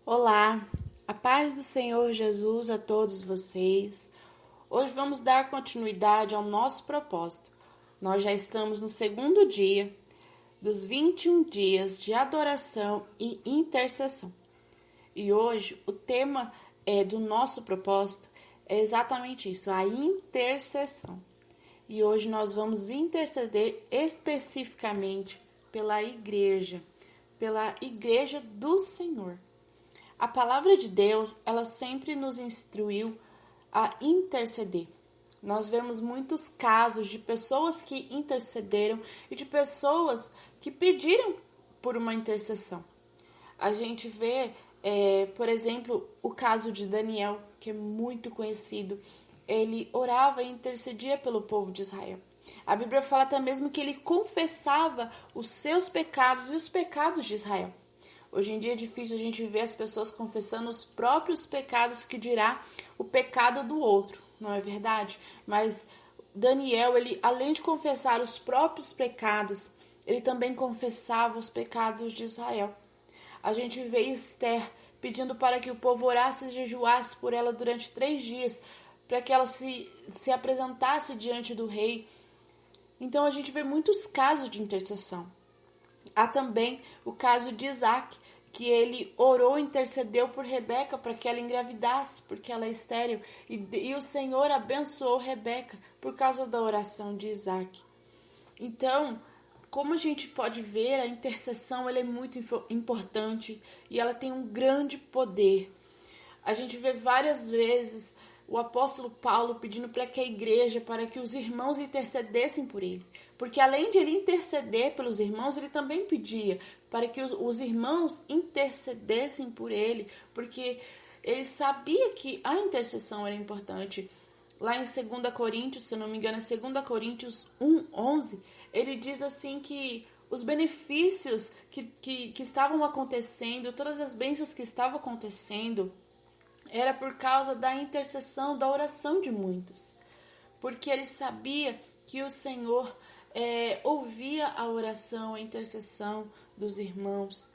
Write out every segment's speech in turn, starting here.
Olá, a paz do Senhor Jesus a todos vocês. Hoje vamos dar continuidade ao nosso propósito. Nós já estamos no segundo dia dos 21 dias de adoração e intercessão. E hoje o tema do nosso propósito é exatamente isso, a intercessão. E hoje nós vamos interceder especificamente pela igreja do Senhor. A palavra de Deus, ela sempre nos instruiu a interceder. Nós vemos muitos casos de pessoas que intercederam e de pessoas que pediram por uma intercessão. A gente vê, por exemplo, o caso de Daniel, que é muito conhecido. Ele orava e intercedia pelo povo de Israel. A Bíblia fala até mesmo que ele confessava os seus pecados e os pecados de Israel. Hoje em dia é difícil a gente ver as pessoas confessando os próprios pecados, que dirá o pecado do outro, não é verdade? Mas Daniel, ele, além de confessar os próprios pecados, ele também confessava os pecados de Israel. A gente vê Esther pedindo para que o povo orasse e jejuasse por ela durante 3 dias, para que ela se apresentasse diante do rei. Então a gente vê muitos casos de intercessão. Há também o caso de Isaac, que ele orou e intercedeu por Rebeca para que ela engravidasse, porque ela é estéril. E o Senhor abençoou Rebeca por causa da oração de Isaac. Então, como a gente pode ver, a intercessão ela é muito importante e ela tem um grande poder. A gente vê várias vezes o apóstolo Paulo pedindo para que a igreja, para que os irmãos intercedessem por ele. Porque além de ele interceder pelos irmãos, ele também pedia para que os irmãos intercedessem por ele, porque ele sabia que a intercessão era importante. Lá em 2 Coríntios, se eu não me engano, é 2 Coríntios 1:11, ele diz assim que os benefícios que estavam acontecendo, todas as bênçãos que estavam acontecendo, era por causa da intercessão, da oração de muitos. Porque ele sabia que o Senhor ouvia a oração, a intercessão dos irmãos.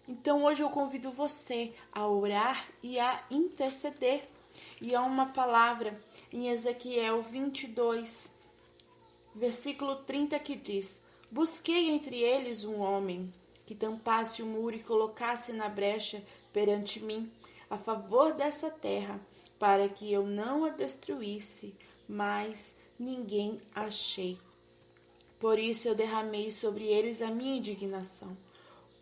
Então hoje eu convido você a orar e a interceder. E há uma palavra em Ezequiel 22, versículo 30 que diz: Busquei entre eles um homem que tampasse o muro e colocasse na brecha perante mim, a favor dessa terra, para que eu não a destruísse, mas ninguém achei. Por isso eu derramei sobre eles a minha indignação.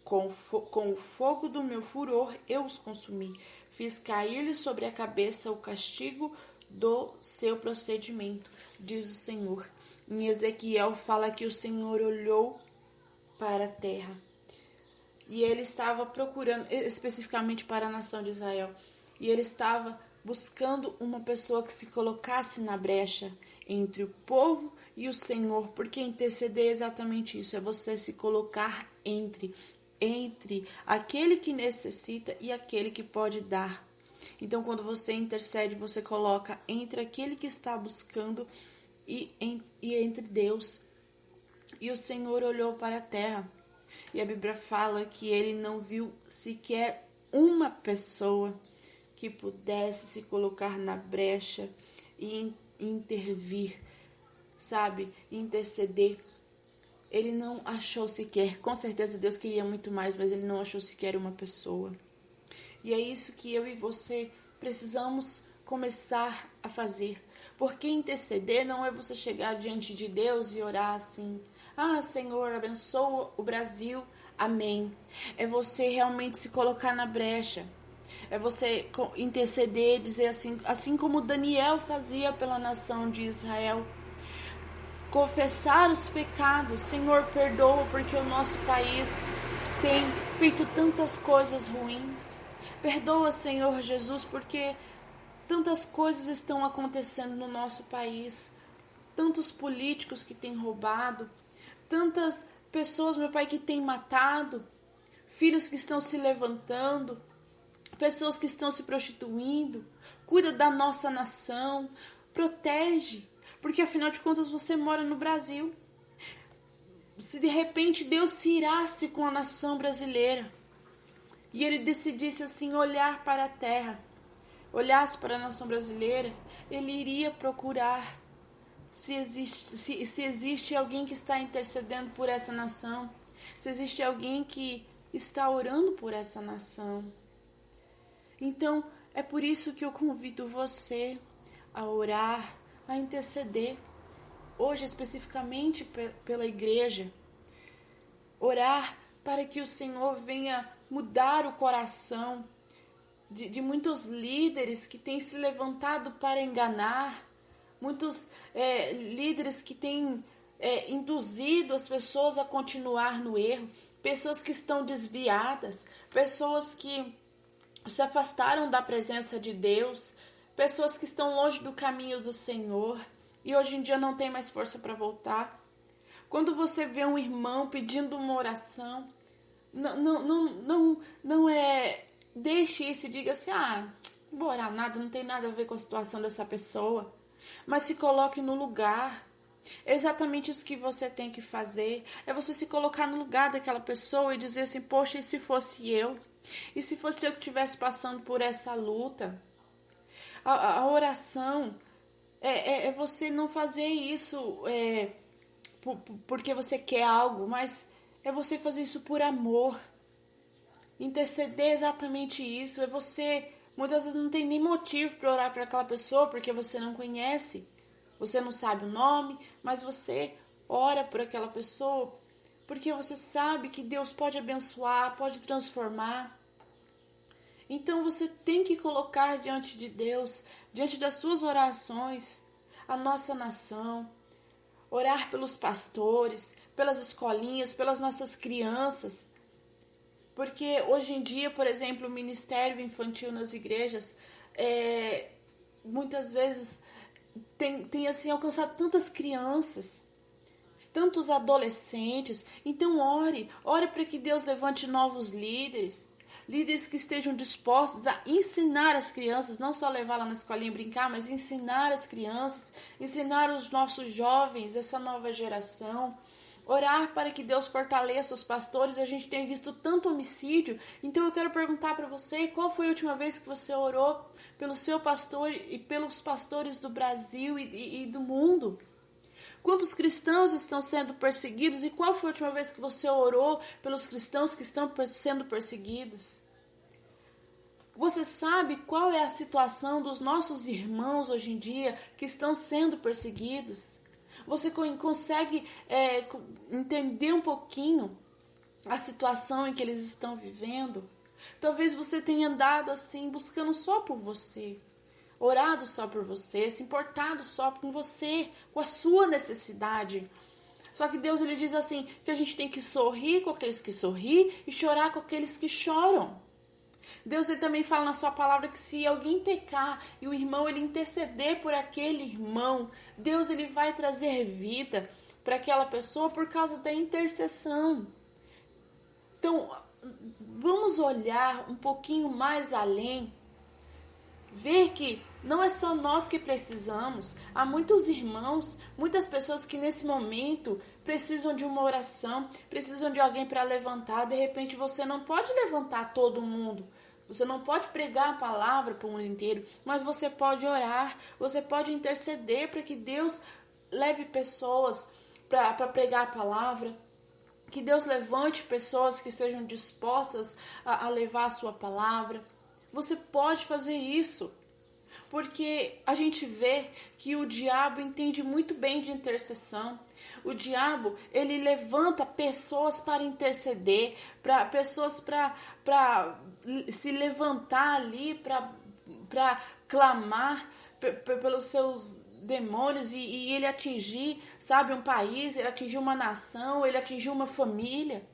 Com o fogo do meu furor eu os consumi. Fiz cair-lhes sobre a cabeça o castigo do seu procedimento, diz o Senhor. Em Ezequiel fala que o Senhor olhou para a terra. E ele estava procurando, especificamente para a nação de Israel, e ele estava buscando uma pessoa que se colocasse na brecha entre o povo e o Senhor, porque interceder é exatamente isso, é você se colocar entre aquele que necessita e aquele que pode dar. Então, quando você intercede, você coloca entre aquele que está buscando e entre Deus. E o Senhor olhou para a terra. E a Bíblia fala que ele não viu sequer uma pessoa que pudesse se colocar na brecha e intervir, sabe? Interceder. Ele não achou sequer, com certeza Deus queria muito mais, mas ele não achou sequer uma pessoa. E é isso que eu e você precisamos começar a fazer. Porque interceder não é você chegar diante de Deus e orar assim: ah, Senhor, abençoa o Brasil, amém. É você realmente se colocar na brecha. É você interceder, dizer assim como Daniel fazia pela nação de Israel. Confessar os pecados. Senhor, perdoa porque o nosso país tem feito tantas coisas ruins. Perdoa, Senhor Jesus, porque tantas coisas estão acontecendo no nosso país. Tantos políticos que têm roubado. Tantas pessoas, meu Pai, que têm matado. Filhos que estão se levantando. Pessoas que estão se prostituindo. Cuida da nossa nação. Protege. Porque afinal de contas você mora no Brasil. Se de repente Deus se irasse com a nação brasileira, e ele decidisse assim olhar para a terra, olhasse para a nação brasileira, ele iria procurar se existe alguém que está intercedendo por essa nação, se existe alguém que está orando por essa nação. Então, é por isso que eu convido você a orar, a interceder, hoje especificamente pela igreja, orar para que o Senhor venha mudar o coração de muitos líderes que têm se levantado para enganar, muitos líderes que têm induzido as pessoas a continuar no erro, pessoas que estão desviadas, pessoas que se afastaram da presença de Deus, pessoas que estão longe do caminho do Senhor e hoje em dia não tem mais força para voltar. Quando você vê um irmão pedindo uma oração, não deixe isso e diga assim, não vou orar nada, não tem nada a ver com a situação dessa pessoa. Mas se coloque no lugar. É exatamente isso que você tem que fazer. É você se colocar no lugar daquela pessoa e dizer assim, poxa, e se fosse eu? E se fosse eu que estivesse passando por essa luta? A oração é você não fazer isso porque você quer algo, mas é você fazer isso por amor. Interceder é exatamente isso. É você, muitas vezes não tem nem motivo para orar para aquela pessoa, porque você não conhece, você não sabe o nome, mas você ora por aquela pessoa, porque você sabe que Deus pode abençoar, pode transformar. Então você tem que colocar diante de Deus, diante das suas orações, a nossa nação. Orar pelos pastores, pelas escolinhas, pelas nossas crianças. Porque hoje em dia, por exemplo, o ministério infantil nas igrejas, muitas vezes tem assim, alcançado tantas crianças, tantos adolescentes. Então ore para que Deus levante novos líderes que estejam dispostos a ensinar as crianças, não só levar lá na escolinha e brincar, mas ensinar as crianças, ensinar os nossos jovens, essa nova geração. Orar para que Deus fortaleça os pastores. A gente tem visto tanto homicídio. Então eu quero perguntar para você, qual foi a última vez que você orou pelo seu pastor e pelos pastores do Brasil e do mundo? Quantos cristãos estão sendo perseguidos e qual foi a última vez que você orou pelos cristãos que estão sendo perseguidos? Você sabe qual é a situação dos nossos irmãos hoje em dia que estão sendo perseguidos? Você consegue entender um pouquinho a situação em que eles estão vivendo? Talvez você tenha andado assim, buscando só por você, orado só por você, se importado só com você, com a sua necessidade. Só que Deus ele diz assim, que a gente tem que sorrir com aqueles que sorriem e chorar com aqueles que choram. Deus ele também fala na sua palavra que se alguém pecar e o irmão ele interceder por aquele irmão, Deus ele vai trazer vida para aquela pessoa por causa da intercessão. Então, vamos olhar um pouquinho mais além, ver que não é só nós que precisamos. Há muitos irmãos, muitas pessoas que nesse momento precisam de uma oração, precisam de alguém para levantar. De repente você não pode levantar todo mundo, você não pode pregar a palavra para o mundo inteiro, mas você pode orar, você pode interceder para que Deus leve pessoas para pregar a palavra, que Deus levante pessoas que estejam dispostas a levar a sua palavra. Você pode fazer isso, porque a gente vê que o diabo entende muito bem de intercessão. O diabo, ele levanta pessoas para interceder, para pessoas para se levantar ali, para clamar pelos seus demônios e ele atingir, sabe, um país, ele atingir uma nação, ele atingir uma família.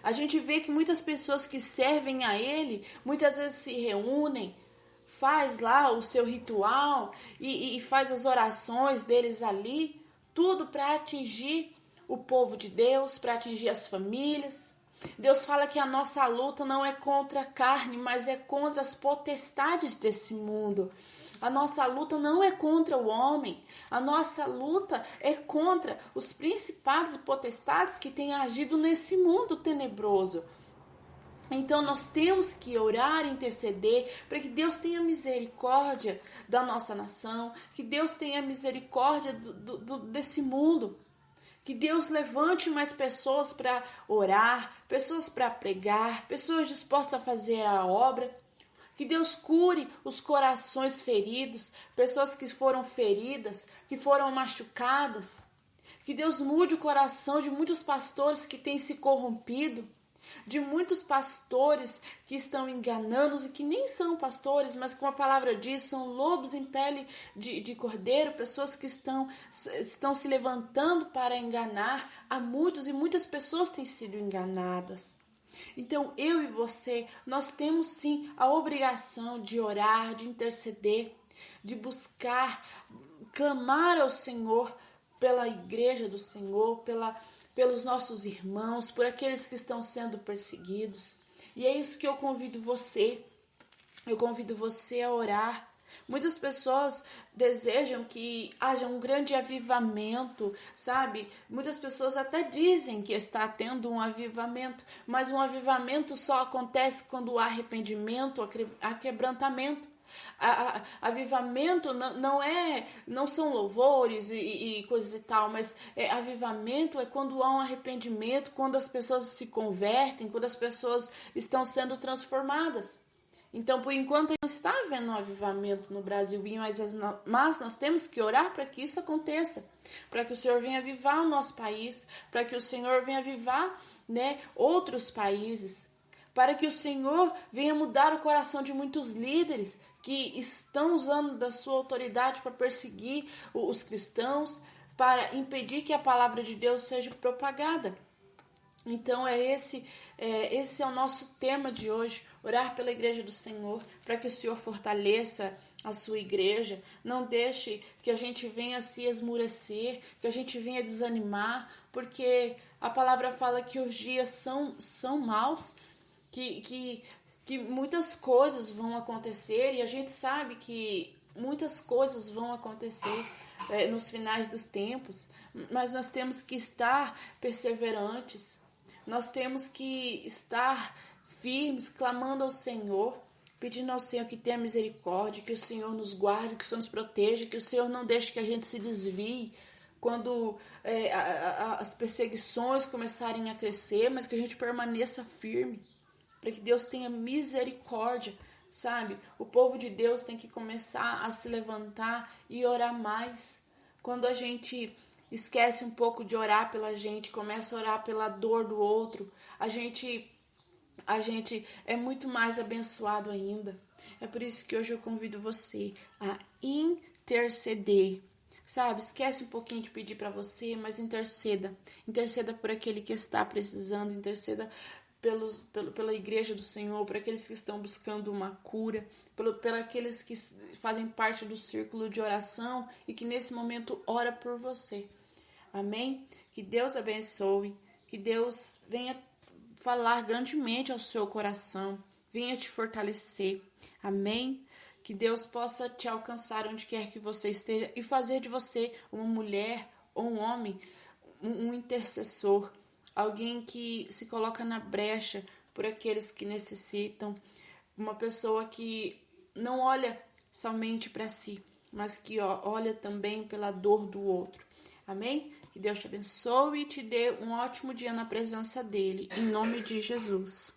A gente vê que muitas pessoas que servem a ele, muitas vezes se reúnem, faz lá o seu ritual e faz as orações deles ali, tudo para atingir o povo de Deus, para atingir as famílias. Deus fala que a nossa luta não é contra a carne, mas é contra as potestades desse mundo. A nossa luta não é contra o homem, a nossa luta é contra os principados e potestades que têm agido nesse mundo tenebroso. Então nós temos que orar e interceder para que Deus tenha misericórdia da nossa nação, que Deus tenha misericórdia desse mundo, que Deus levante mais pessoas para orar, pessoas para pregar, pessoas dispostas a fazer a obra, que Deus cure os corações feridos, pessoas que foram feridas, que foram machucadas, que Deus mude o coração de muitos pastores que têm se corrompido, de muitos pastores que estão enganando e que nem são pastores, mas como a palavra diz, são lobos em pele de cordeiro, pessoas que estão se levantando para enganar a muitos, e muitas pessoas têm sido enganadas. Então eu e você, nós temos sim a obrigação de orar, de interceder, de buscar, clamar ao Senhor pela igreja do Senhor, pelos nossos irmãos, por aqueles que estão sendo perseguidos. E é isso que eu convido você. Eu convido você a orar. Muitas pessoas desejam que haja um grande avivamento, sabe? Muitas pessoas até dizem que está tendo um avivamento, mas um avivamento só acontece quando há arrependimento, há quebrantamento. Avivamento não são louvores e coisas e tal, mas avivamento é quando há um arrependimento, quando as pessoas se convertem, quando as pessoas estão sendo transformadas. Então, por enquanto, não está havendo um avivamento no Brasil, mas nós temos que orar para que isso aconteça, para que o Senhor venha avivar o nosso país, para que o Senhor venha avivar, outros países, para que o Senhor venha mudar o coração de muitos líderes que estão usando da sua autoridade para perseguir os cristãos, para impedir que a palavra de Deus seja propagada. Então esse é o nosso tema de hoje, orar pela igreja do Senhor, para que o Senhor fortaleça a sua igreja, não deixe que a gente venha se esmurecer, que a gente venha desanimar, porque a palavra fala que os dias são maus, que muitas coisas vão acontecer, e a gente sabe que muitas coisas vão acontecer nos finais dos tempos, mas nós temos que estar perseverantes, nós temos que estar firmes, clamando ao Senhor, pedindo ao Senhor que tenha misericórdia, que o Senhor nos guarde, que o Senhor nos proteja, que o Senhor não deixe que a gente se desvie quando as perseguições começarem a crescer, mas que a gente permaneça firme, para que Deus tenha misericórdia, sabe? O povo de Deus tem que começar a se levantar e orar mais. Quando a gente esquece um pouco de orar pela gente, começa a orar pela dor do outro, a gente é muito mais abençoado ainda. É por isso que hoje eu convido você a interceder, sabe? Esquece um pouquinho de pedir para você, mas interceda. Interceda por aquele que está precisando, interceda pela igreja do Senhor, por aqueles que estão buscando uma cura, por aqueles que fazem parte do círculo de oração e que nesse momento ora por você. Amém? Que Deus abençoe, que Deus venha falar grandemente ao seu coração, venha te fortalecer. Amém? Que Deus possa te alcançar onde quer que você esteja e fazer de você uma mulher ou um homem, um intercessor, alguém que se coloca na brecha por aqueles que necessitam, uma pessoa que não olha somente para si, mas que olha também pela dor do outro. Amém? Que Deus te abençoe e te dê um ótimo dia na presença dele, em nome de Jesus.